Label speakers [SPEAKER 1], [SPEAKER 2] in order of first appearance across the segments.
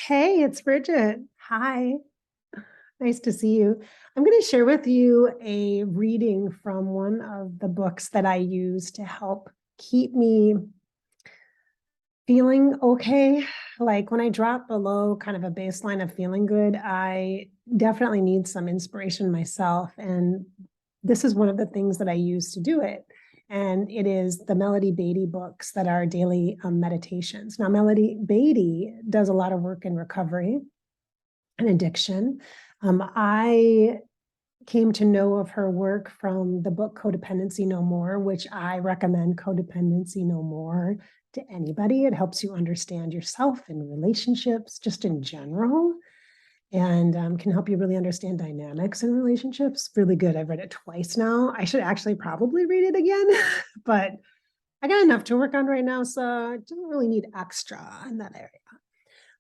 [SPEAKER 1] Hey, it's Bridget. Hi, nice to see you. I'm going to share with you a reading from one of the books that I use to help keep me feeling okay. Like when I drop below kind of a baseline of feeling good, I definitely need some inspiration myself. And this is one of the things that I use to do it. And it is the Melody Beatty books that are daily meditations. Now, Melody Beatty does a lot of work in recovery and addiction. I came to know of her work from the book Codependency No More, which I recommend Codependency No More to anybody. It helps you understand yourself and relationships just in general, and can help you really understand dynamics in relationships. Really good. I've read it twice now. I should actually probably read it again, but I got enough to work on right now, so I don't really need extra in that area.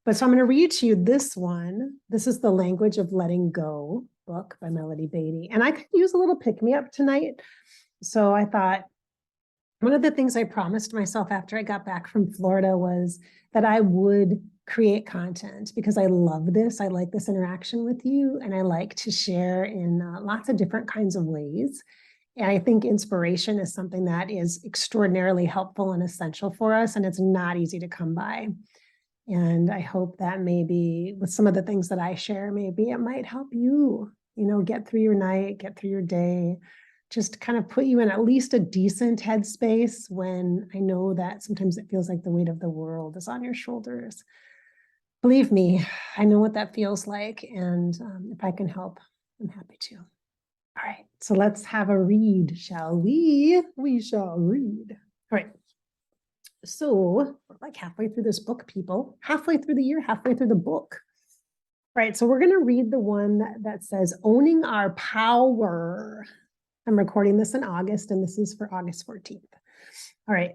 [SPEAKER 1] But so I'm going to read to you this one. This is The Language of Letting Go book by Melody Beatty. And I could use a little pick-me-up tonight. So I thought one of the things I promised myself after I got back from Florida was that I would create content because I love this. I like this interaction with you, and I like to share in lots of different kinds of ways. And I think inspiration is something that is extraordinarily helpful and essential for us, and it's not easy to come by. And I hope that maybe with some of the things that I share, maybe it might help you, get through your night, get through your day, just kind of put you in at least a decent headspace when I know that sometimes it feels like the weight of the world is on your shoulders. Believe me, I know what that feels like. And if I can help, I'm happy to. All right, so let's have a read, shall we? We shall read. All right. So we're like halfway through this book, people. Halfway through the year, halfway through the book. All right, so we're going to read the one that says Owning Our Power. I'm recording this in August, and this is for August 14th. All right.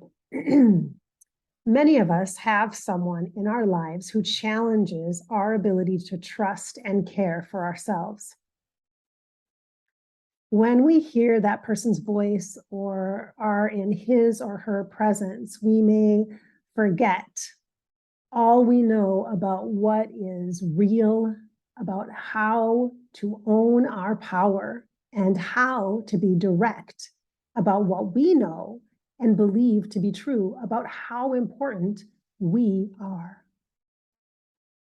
[SPEAKER 1] Many of us have someone in our lives who challenges our ability to trust and care for ourselves. When we hear that person's voice or are in his or her presence, we may forget all we know about what is real, about how to own our power, and how to be direct about what we know and believe to be true about how important we are.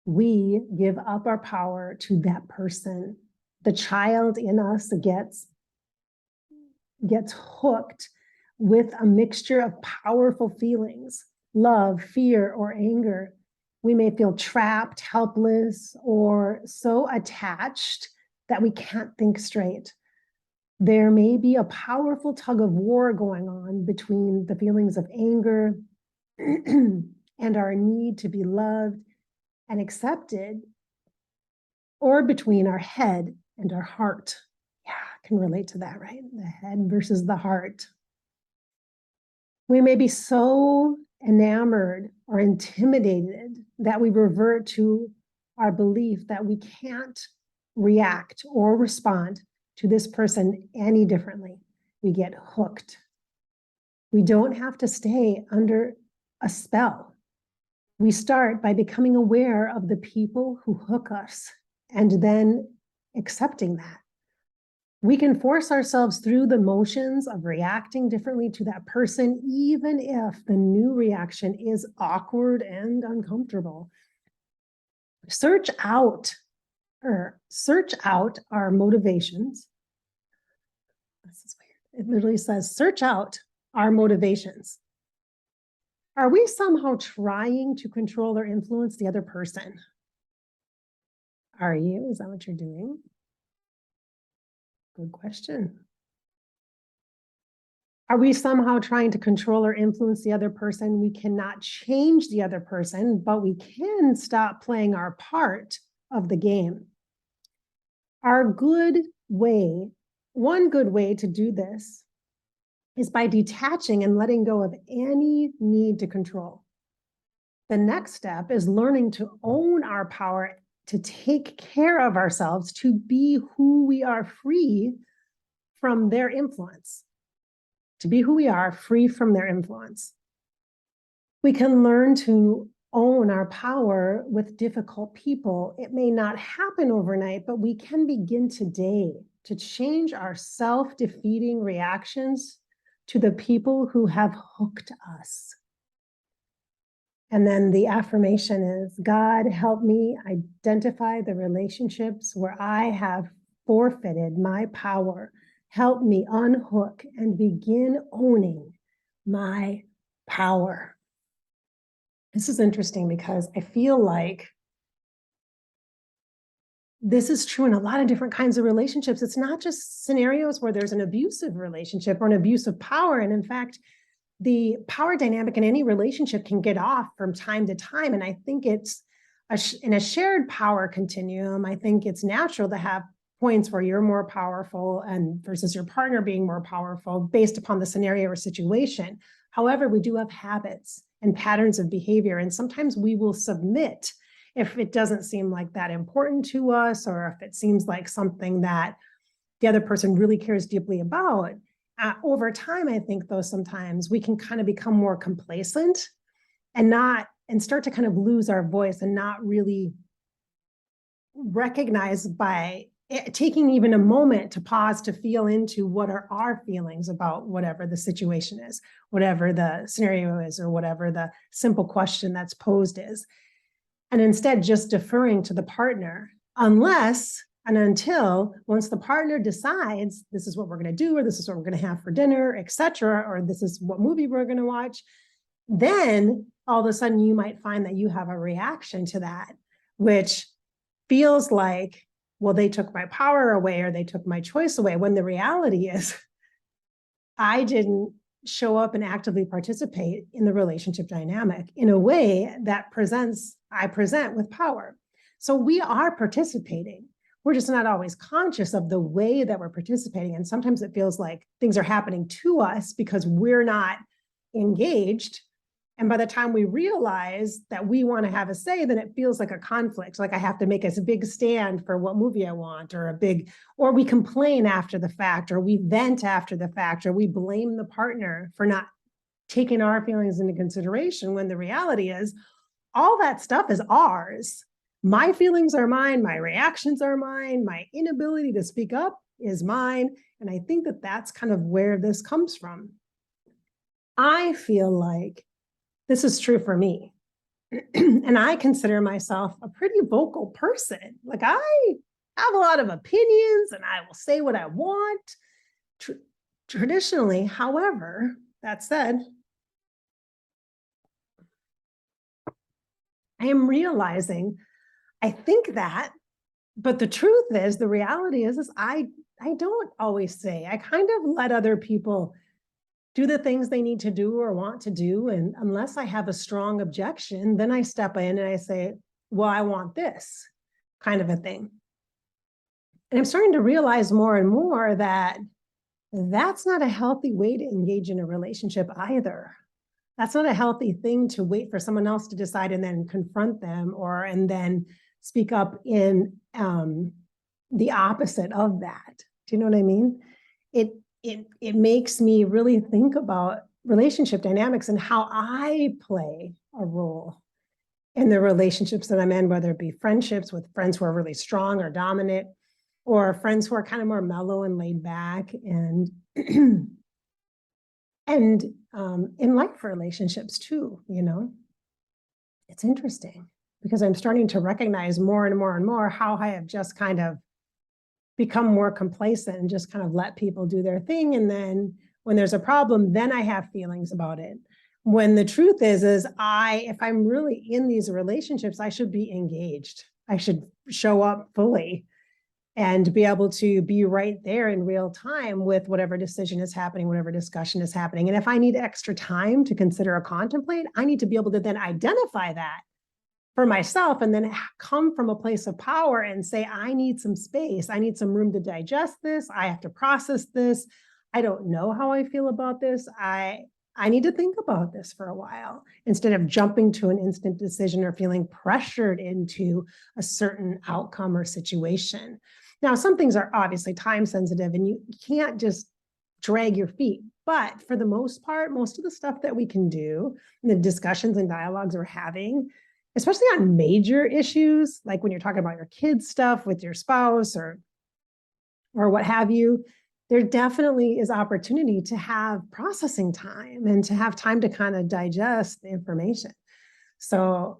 [SPEAKER 1] We give up our power to that person. The child in us gets hooked with a mixture of powerful feelings, love, fear, or anger. We may feel trapped, helpless, or so attached that we can't think straight. There may be a powerful tug of war going on between the feelings of anger and our need to be loved and accepted, or between our head and our heart. Yeah, I can relate to that, right? The head versus the heart. We may be so enamored or intimidated that we revert to our belief that we can't react or respond to this person any differently. We get hooked. We don't have to stay under a spell. We start by becoming aware of the people who hook us and then accepting that. We can force ourselves through the motions of reacting differently to that person, even if the new reaction is awkward and uncomfortable. Search out our motivations. This is weird. It literally says, search out our motivations. Are we somehow trying to control or influence the other person? Are you? Is that what you're doing? Good question. Are we somehow trying to control or influence the other person? We cannot change the other person, but we can stop playing our part of the game. One good way to do this is by detaching and letting go of any need to control. The next step is learning to own our power, to take care of ourselves, to be who we are, free from their influence. To be who we are, free from their influence. We can learn to own our power with difficult people. It may not happen overnight, but we can begin today to change our self-defeating reactions to the people who have hooked us. And then the affirmation is, God, help me identify the relationships where I have forfeited my power. Help me unhook and begin owning my power. This is interesting because I feel like this is true in a lot of different kinds of relationships. It's not just scenarios where there's an abusive relationship or an abuse of power. And in fact, the power dynamic in any relationship can get off from time to time. And I think it's in a shared power continuum, I think it's natural to have points where you're more powerful and versus your partner being more powerful based upon the scenario or situation. However, we do have habits and patterns of behavior, and sometimes we will submit if it doesn't seem like that important to us, or if it seems like something that the other person really cares deeply about. Over time, I think, though, sometimes we can kind of become more complacent and start to kind of lose our voice and not really recognize by taking even a moment to pause to feel into what are our feelings about whatever the situation is, whatever the scenario is, or whatever the simple question that's posed is. And instead just deferring to the partner, unless and until once the partner decides this is what we're going to do, or this is what we're going to have for dinner, etc., or this is what movie we're going to watch, then all of a sudden you might find that you have a reaction to that, which feels like, well, they took my power away or they took my choice away, when the reality is I didn't show up and actively participate in the relationship dynamic in a way that I present with power. So we are participating. We're just not always conscious of the way that we're participating. And sometimes it feels like things are happening to us because we're not engaged. And by the time we realize that we want to have a say, then it feels like a conflict. Like I have to make a big stand for what movie I want, or we complain after the fact, or we vent after the fact, or we blame the partner for not taking our feelings into consideration, when the reality is all that stuff is ours. My feelings are mine. My reactions are mine. My inability to speak up is mine. And I think that that's kind of where this comes from. I feel like this is true for me. And I consider myself a pretty vocal person. Like I have a lot of opinions and I will say what I want. Traditionally, however, that said, I am realizing I think that, but the truth is, the reality is I don't always say. I kind of let other people do the things they need to do or want to do. And unless I have a strong objection, then I step in and I say, well, I want this kind of a thing. And I'm starting to realize more and more that that's not a healthy way to engage in a relationship either. That's not a healthy thing to wait for someone else to decide and then confront them, and then speak up in the opposite of that. Do you know what I mean? It makes me really think about relationship dynamics and how I play a role in the relationships that I'm in, whether it be friendships with friends who are really strong or dominant, or friends who are kind of more mellow and laid back, and and in life relationships too. You know, it's interesting because I'm starting to recognize more and more and more how I have just kind of become more complacent and just kind of let people do their thing. And then when there's a problem, then I have feelings about it. When the truth is if I'm really in these relationships, I should be engaged. I should show up fully and be able to be right there in real time with whatever decision is happening, whatever discussion is happening. And if I need extra time to consider or contemplate, I need to be able to then identify that for myself and then come from a place of power and say, I need some space. I need some room to digest this. I have to process this. I don't know how I feel about this. I need to think about this for a while instead of jumping to an instant decision or feeling pressured into a certain outcome or situation. Now, some things are obviously time sensitive and you can't just drag your feet But for the most part, most of the stuff that we can do, and the discussions and dialogues we're having, especially on major issues, like when you're talking about your kids' stuff with your spouse or what have you, there definitely is opportunity to have processing time and to have time to kind of digest the information. So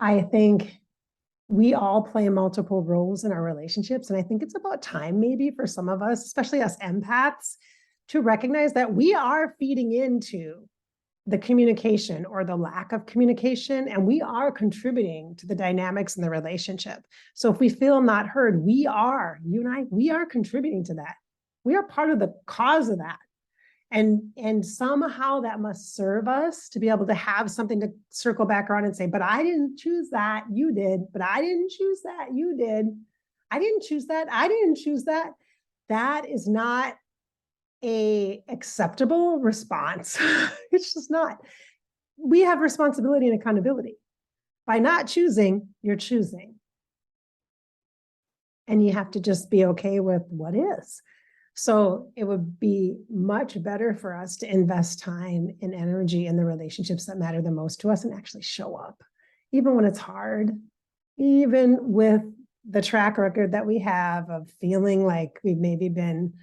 [SPEAKER 1] I think we all play multiple roles in our relationships. And I think it's about time, maybe for some of us, especially us empaths, to recognize that we are feeding into the communication or the lack of communication, and we are contributing to the dynamics in the relationship. So if we feel not heard, you and I, we are contributing to that. We are part of the cause of that. And somehow that must serve us to be able to have something to circle back around and say, but I didn't choose that, you did. But I didn't choose that, you did. I didn't choose that, I didn't choose that. That is not a acceptable response. It's just not. We have responsibility and accountability. By not choosing, you're choosing. And you have to just be okay with what is. So it would be much better for us to invest time and energy in the relationships that matter the most to us and actually show up, even when it's hard, even with the track record that we have of feeling like we've maybe been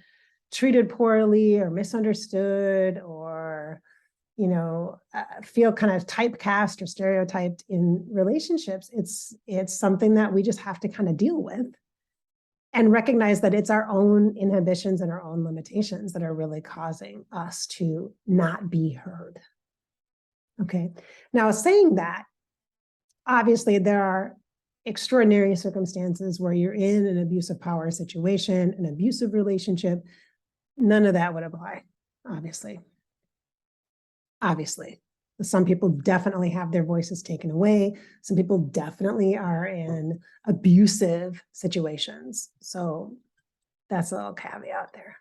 [SPEAKER 1] treated poorly or misunderstood or, feel kind of typecast or stereotyped in relationships. It's something that we just have to kind of deal with and recognize that it's our own inhibitions and our own limitations that are really causing us to not be heard. Okay. Now, saying that, obviously there are extraordinary circumstances where you're in an abusive power situation, an abusive relationship. None of that would apply, obviously. Some people definitely have their voices taken away. Some people definitely are in abusive situations. So that's a little caveat there.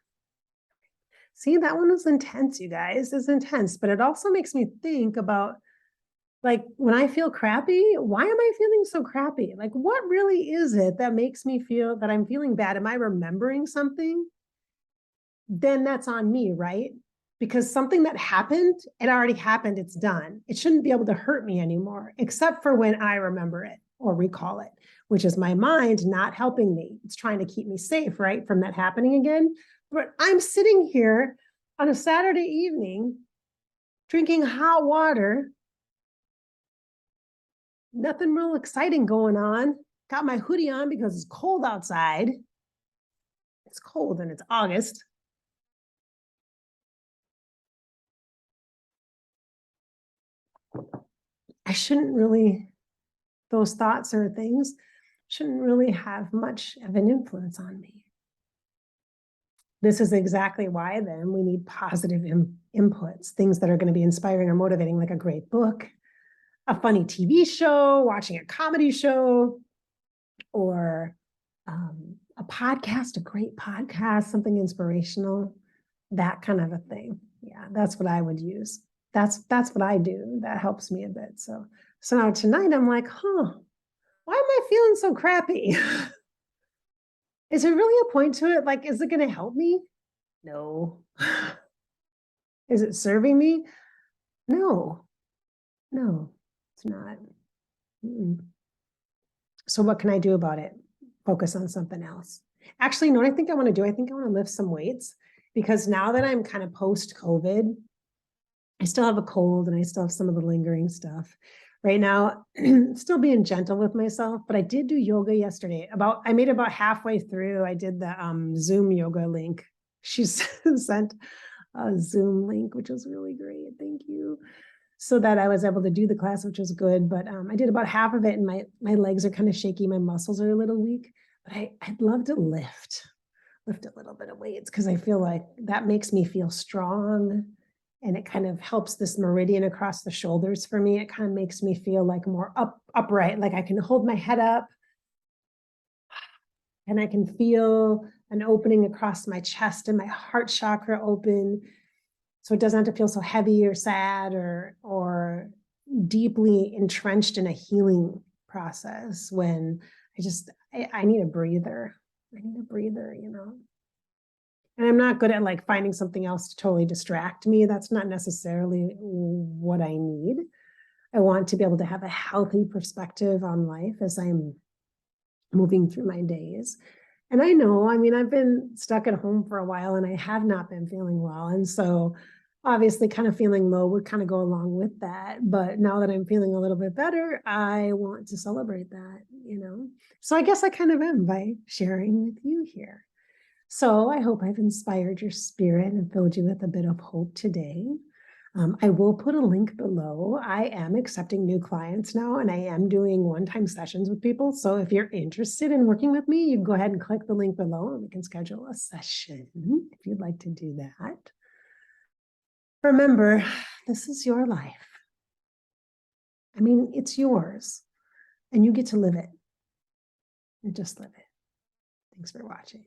[SPEAKER 1] See, that one was intense, you guys. It's intense, but it also makes me think about, like, when I feel crappy, why am I feeling so crappy? Like, what really is it that makes me feel that I'm feeling bad? Am I remembering something? Then that's on me, right? Because something that happened, it already happened, it's done. It shouldn't be able to hurt me anymore, except for when I remember it or recall it, which is my mind not helping me. It's trying to keep me safe, right, from that happening again. But I'm sitting here on a Saturday evening, drinking hot water, nothing real exciting going on. Got my hoodie on because it's cold outside. It's cold and it's August. I shouldn't really, those thoughts or things shouldn't really have much of an influence on me. This is exactly why then we need positive inputs, things that are going to be inspiring or motivating, like a great book, a funny TV show, watching a comedy show, or a podcast, a great podcast, something inspirational, that kind of a thing. Yeah, that's what I would use. That's what I do. That helps me a bit. So now tonight I'm like, why am I feeling so crappy? Is there really a point to it? Like, is it going to help me? No. Is it serving me? No, it's not. So what can I do about it? Focus on something else. Actually, you know what I think I want to do? I think I want to lift some weights, because now that I'm kind of post-COVID, I still have a cold and I still have some of the lingering stuff. Right now, still being gentle with myself, but I did do yoga yesterday. I made about halfway through. I did the Zoom yoga link. She sent a Zoom link, which was really great. Thank you. So that I was able to do the class, which was good. But I did about half of it, and my legs are kind of shaky. My muscles are a little weak. But I'd love to lift a little bit of weights, because I feel like that makes me feel strong. And it kind of helps this meridian across the shoulders for me. It kind of makes me feel like more upright, like I can hold my head up and I can feel an opening across my chest and my heart chakra open. So it doesn't have to feel so heavy or sad or deeply entrenched in a healing process, when I need a breather. I need a breather, And I'm not good at like finding something else to totally distract me. That's not necessarily what I need. I want to be able to have a healthy perspective on life as I'm moving through my days. And I know, I mean, I've been stuck at home for a while and I have not been feeling well. And so obviously kind of feeling low would kind of go along with that. But now that I'm feeling a little bit better, I want to celebrate that, you know? So I guess I kind of am by sharing with you here. So I hope I've inspired your spirit and filled you with a bit of hope today. I will put a link below. I am accepting new clients now, and I am doing one-time sessions with people. So if you're interested in working with me, you can go ahead and click the link below and we can schedule a session if you'd like to do that. Remember, this is your life. I mean, it's yours, and you get to live it. And just live it. Thanks for watching.